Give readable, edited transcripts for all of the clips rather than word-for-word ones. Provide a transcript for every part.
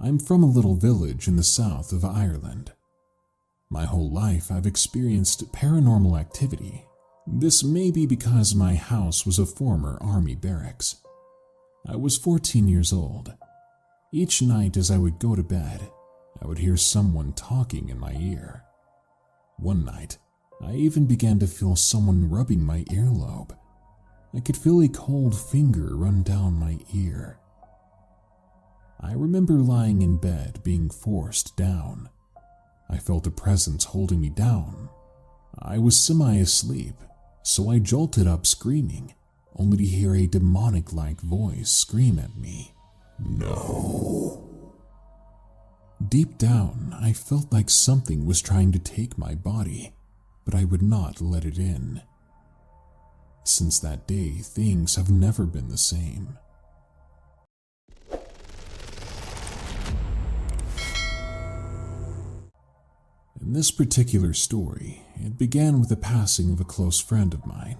I'm from a little village in the south of Ireland. My whole life I've experienced paranormal activity. This may be because my house was a former army barracks. I was 14 years old. Each night as I would go to bed, I would hear someone talking in my ear. One night, I even began to feel someone rubbing my earlobe. I could feel a cold finger run down my ear. I remember lying in bed being forced down. I felt a presence holding me down. I was semi-asleep, so I jolted up screaming, only to hear a demonic-like voice scream at me, "No." Deep down, I felt like something was trying to take my body, but I would not let it in. Since that day, things have never been the same. In this particular story, it began with the passing of a close friend of mine.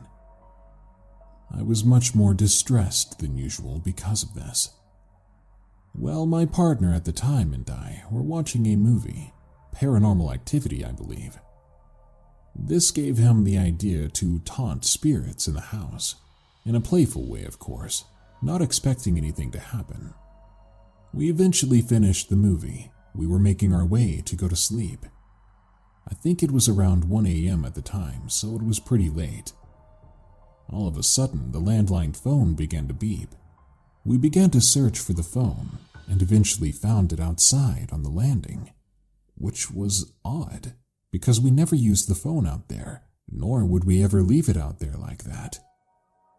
I was much more distressed than usual because of this. Well, my partner at the time and I were watching a movie, Paranormal Activity, I believe. This gave him the idea to taunt spirits in the house, in a playful way, of course, not expecting anything to happen. We eventually finished the movie. We were making our way to go to sleep. I think it was around 1 a.m. at the time, so it was pretty late. All of a sudden, the landline phone began to beep. We began to search for the phone, and eventually found it outside on the landing, which was odd, because we never used the phone out there, nor would we ever leave it out there like that.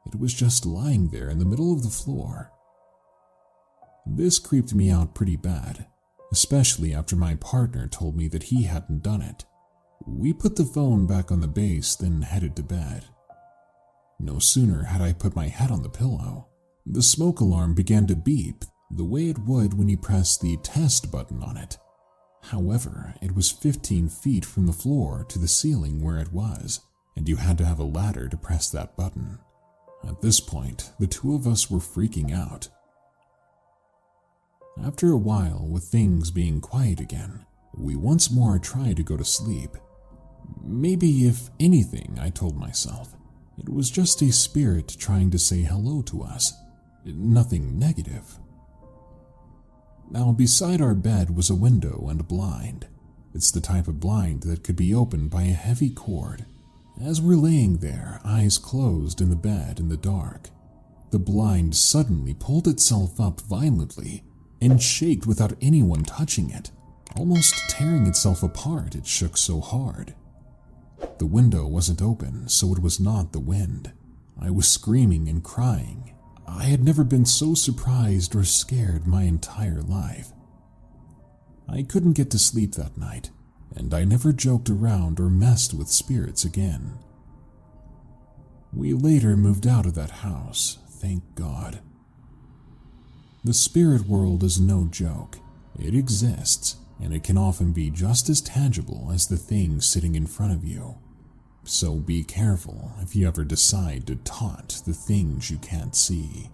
It was just lying there in the middle of the floor. This creeped me out pretty bad, especially after my partner told me that he hadn't done it. We put the phone back on the base, then headed to bed. No sooner had I put my head on the pillow, the smoke alarm began to beep the way it would when you press the test button on it. However, it was 15 feet from the floor to the ceiling where it was, and you had to have a ladder to press that button. At this point, the two of us were freaking out. After a while, with things being quiet again, we once more tried to go to sleep. Maybe, if anything, I told myself, it was just a spirit trying to say hello to us. Nothing negative. Now, beside our bed was a window and a blind. It's the type of blind that could be opened by a heavy cord. As we're laying there, eyes closed in the bed in the dark, the blind suddenly pulled itself up violently and shaked without anyone touching it, almost tearing itself apart. It shook so hard. The window wasn't open, so it was not the wind. I was screaming and crying. I had never been so surprised or scared my entire life. I couldn't get to sleep that night, and I never joked around or messed with spirits again. We later moved out of that house, thank God. The spirit world is no joke. It exists, and it can often be just as tangible as the thing sitting in front of you. So be careful if you ever decide to taunt the things you can't see.